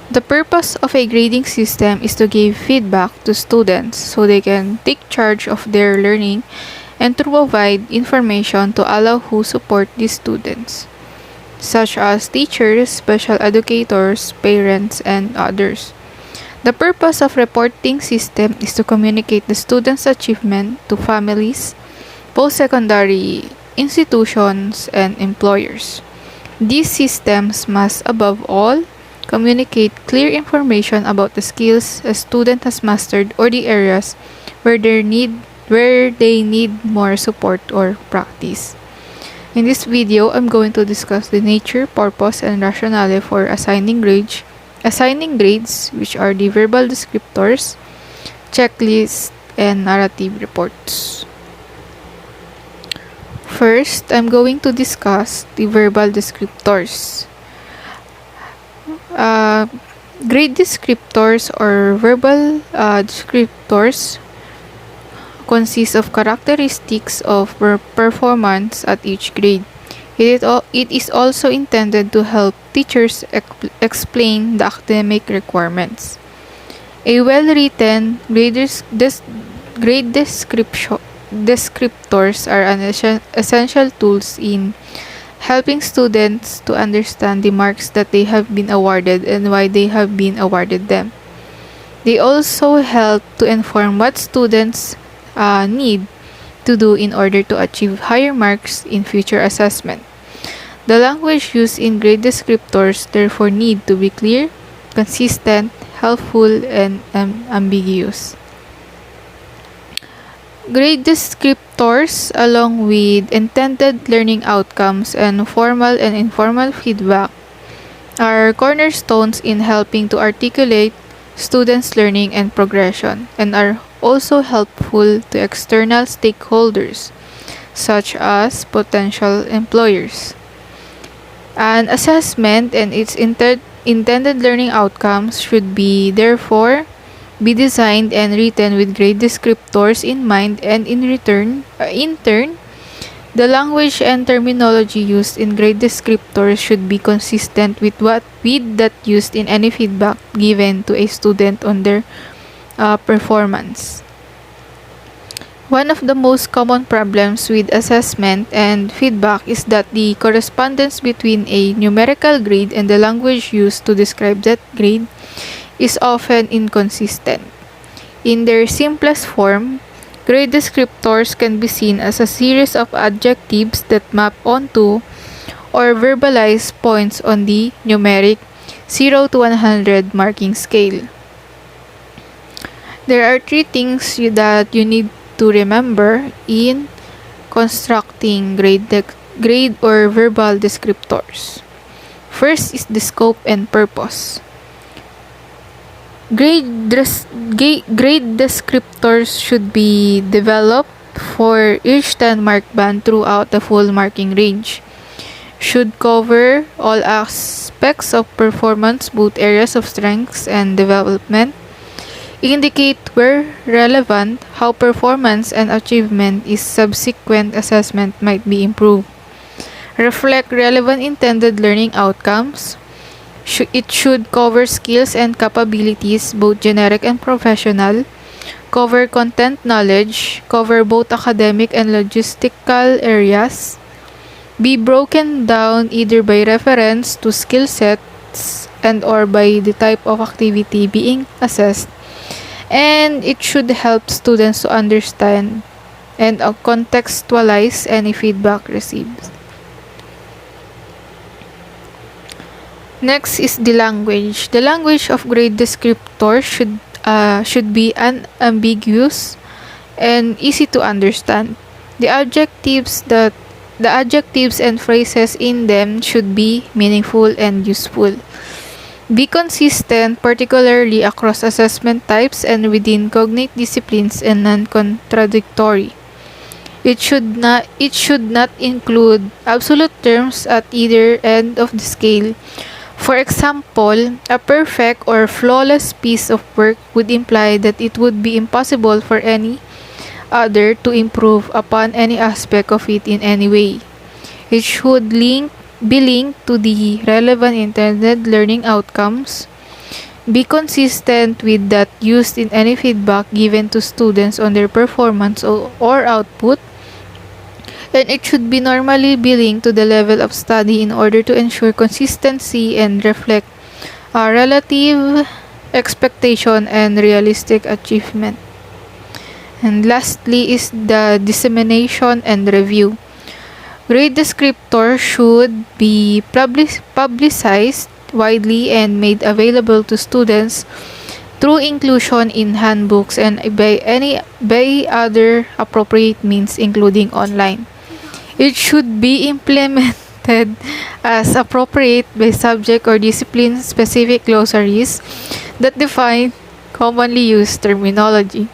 The purpose of a grading system is to give feedback to students so they can take charge of their learning and to provide information to allow who support these students, such as teachers, special educators, parents, and others. The purpose of reporting system is to communicate the students' achievement to families, post-secondary institutions, and employers. These systems must, above all, communicate clear information about the skills a student has mastered or the areas where they need more support or practice. In this video, I'm going to discuss the nature, purpose, and rationale for assigning grades, which are the verbal descriptors, checklists, and narrative reports. First, I'm going to discuss the verbal descriptors. Grade descriptors or verbal descriptors consist of characteristics of performance at each grade. It is also intended to help teachers explain the academic requirements. A well-written grade descriptors are essential tools in helping students to understand the marks that they have been awarded and why they have been awarded them. They also help to inform what students need to do in order to achieve higher marks in future assessment. The language used in grade descriptors therefore need to be clear, consistent, helpful, and ambiguous. Grade descriptors, along with intended learning outcomes and formal and informal feedback, are cornerstones in helping to articulate students' learning and progression, and are also helpful to external stakeholders, such as potential employers. An assessment and its intended learning outcomes should therefore be designed and written with grade descriptors in mind, and in turn, the language and terminology used in grade descriptors should be consistent with that used in any feedback given to a student on their performance. One of the most common problems with assessment and feedback is that the correspondence between a numerical grade and the language used to describe that grade is often inconsistent. In their simplest form, grade descriptors can be seen as a series of adjectives that map onto or verbalize points on the numeric 0 to 100 marking scale. There are three things that you need to remember in constructing grade or verbal descriptors. First is the scope and purpose. Grade descriptors should be developed for each 10-mark band throughout the full marking range. Should cover all aspects of performance, both areas of strengths and development. Indicate where relevant how performance and achievement is subsequent assessment might be improved. Reflect relevant intended learning outcomes. It should cover skills and capabilities, both generic and professional. Cover content knowledge. Cover both academic and logistical areas. Be broken down either by reference to skill sets and or by the type of activity being assessed. And it should help students to understand and contextualize any feedback received. Next is the language. The language of grade descriptor should be unambiguous and easy to understand. The adjectives and phrases in them should be meaningful and useful. Be consistent, particularly across assessment types and within cognate disciplines, and non-contradictory. It should not include absolute terms at either end of the scale. For example, a perfect or flawless piece of work would imply that it would be impossible for any other to improve upon any aspect of it in any way. It should be linked to the relevant intended learning outcomes. be consistent with that used in any feedback given to students on their performance or output, and it should be normally be linked to the level of study in order to ensure consistency and reflect relative expectation and realistic achievement. And lastly is the dissemination and review. Grade descriptor should be publicized widely and made available to students through inclusion in handbooks and by other appropriate means, including online. It should be implemented as appropriate by subject or discipline specific glossaries that define commonly used terminology.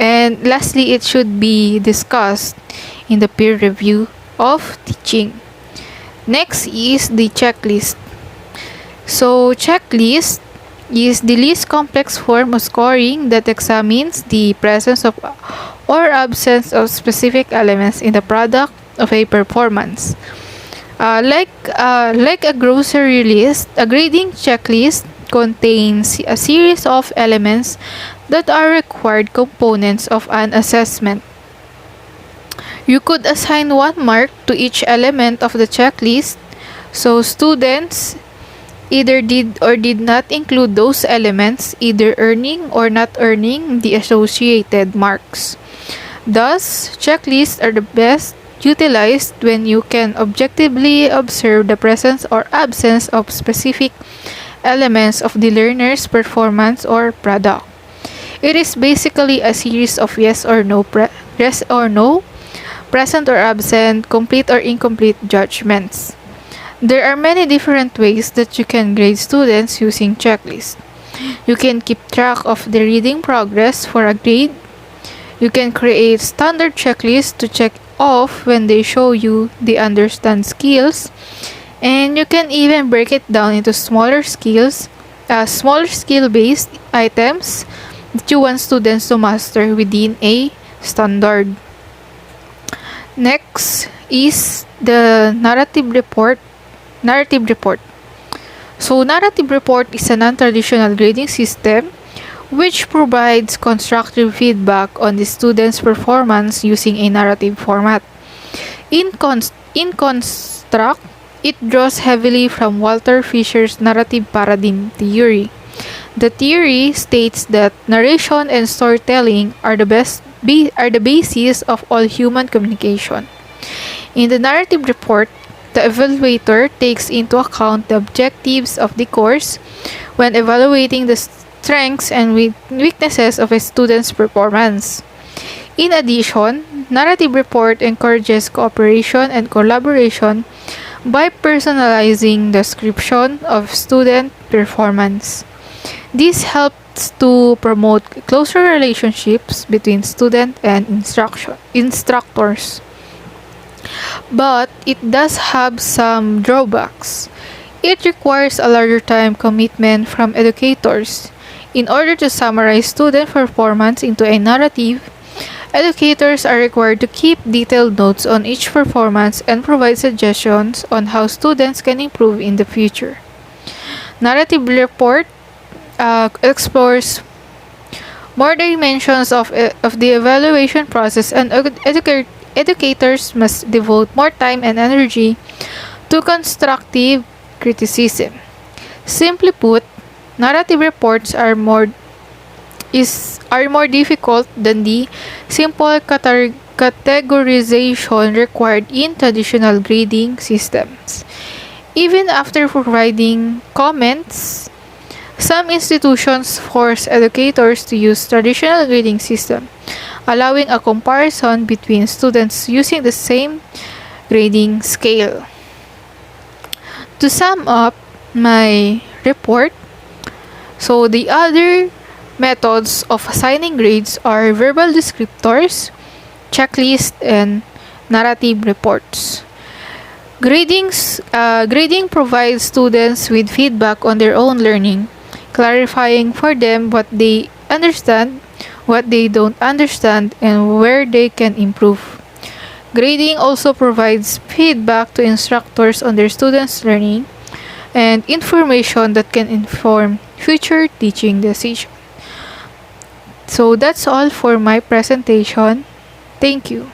And lastly, it should be discussed in the peer review of teaching. Next is the checklist. So, checklist is the least complex form of scoring that examines the presence of or absence of specific elements in the product of a performance. Like a grocery list, a grading checklist contains a series of elements that are required components of an assessment. You could assign 1 mark to each element of the checklist, so students either did or did not include those elements, either earning or not earning the associated marks. Thus, checklists are the best utilized when you can objectively observe the presence or absence of specific elements of the learner's performance or product. It is basically a series of yes or no, present or absent, complete or incomplete judgments. There are many different ways that you can grade students using checklists. You can keep track of the reading progress for a grade. You can create standard checklists to check off when they show you the understand skills. And you can even break it down into smaller skill-based items that you want students to master within a standard. Next is the narrative report. So, narrative report is a non-traditional grading system which provides constructive feedback on the student's performance using a narrative format. In construct, it draws heavily from Walter Fisher's narrative paradigm theory. The theory states that narration and storytelling are the basis of all human communication. In the narrative report, the evaluator takes into account the objectives of the course when evaluating the strengths and weaknesses of a student's performance. In addition, narrative report encourages cooperation and collaboration by personalizing the description of student performance. This helps to promote closer relationships between student and instructors. But it does have some drawbacks. It requires a larger time commitment from educators. In order to summarize student performance into a narrative, educators are required to keep detailed notes on each performance and provide suggestions on how students can improve in the future. Narrative report explores more dimensions of the evaluation process, and educators must devote more time and energy to constructive criticism. Simply put, narrative reports are more difficult than the simple categorization required in traditional grading systems. Even after providing comments, some institutions force educators to use traditional grading system, allowing a comparison between students using the same grading scale. To sum up my report, so the other methods of assigning grades are verbal descriptors, checklists, and narrative reports. Grading provides students with feedback on their own learning, clarifying for them what they understand, what they don't understand, and where they can improve. Grading also provides feedback to instructors on their students' learning and information that can inform future teaching decisions. So that's all for my presentation. Thank you.